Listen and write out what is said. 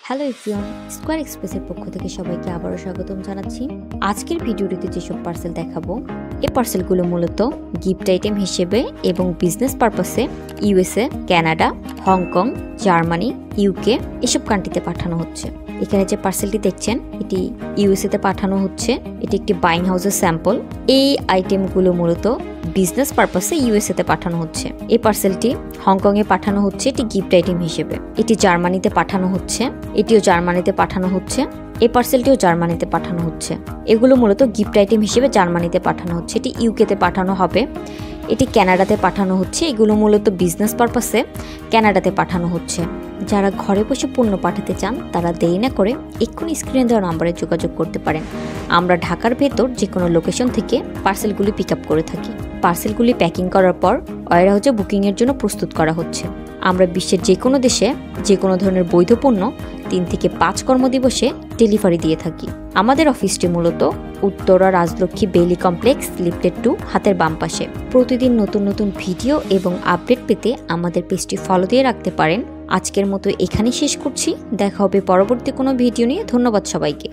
Hello everyone, square এক্সপ্রেসের পক্ষ থেকে সবাইকে আবারও স্বাগতম জানাচ্ছি। আজকের ভিডিওটিতে যেসব পার্সেল দেখাবো, এই পার্সেলগুলো মূলত গিফট আইটেম হিসেবে এবং বিজনেস পারপাসে USA, Canada, Hong Kong, Germany, UK এসব কান্ট্রিতে পাঠানো হচ্ছে। এখানে যে পার্সেলটি দেখছেন এটি ইউএসএতে পাঠানো হচ্ছে। এটি একটি বাইং হাউসের স্যাম্পল। এই আইটেমগুলো মূলত বিজনেস পারপাসে ইউএসএতে পাঠানো হচ্ছে। এই পার্সেলটি হংকংয়ে পাঠানো হচ্ছে এটি গিফট আইটেম হিসেবে। এটি জার্মানিতে পাঠানো হচ্ছে, এটিও জার্মানিতে পাঠানো হচ্ছে, এই পার্সেলটিও জার্মানিতে পাঠানো হচ্ছে। এগুলো মূলত গিফট আইটেম হিসেবে জার্মানিতে পাঠানো হচ্ছে। এটি ইউকেতে পাঠানো হবে, এটি কানাডাতে পাঠানো হচ্ছে। এগুলো মূলত বিজনেস পারপাসে কানাডাতে পাঠানো হচ্ছে। যারা ঘরে বসে পণ্য পাঠাতে চান তারা দেরি না করে এক্ষুনি স্ক্রিনে দেওয়া নাম্বারে যোগাযোগ করতে পারেন। আমরা ঢাকার ভেতর যে কোনো লোকেশন থেকে পার্সেলগুলি পিক আপ করে থাকি। পার্সেলগুলি প্যাকিং করার পর ওয়ার হাউসে বুকিংয়ের জন্য প্রস্তুত করা হচ্ছে। আমরা বিশ্বের যে কোনো দেশে যে কোনো ধরনের বৈধ পণ্য 3 থেকে 5 কর্মদিবসে ডেলিভারি দিয়ে থাকি। আমাদের অফিসটি মূলত Uttara Rajlakshmi Bailey complex, lifted 2, হাতের বাম পাশে। প্রতিদিন নতুন নতুন ভিডিও এবং আপডেট পেতে আমাদের পেজটি ফলো দিয়ে রাখতে পারেন। আজকের মতো এখানেই শেষ করছি। দেখা হবে পরবর্তী কোনো ভিডিও নিয়ে। ধন্যবাদ সবাইকে।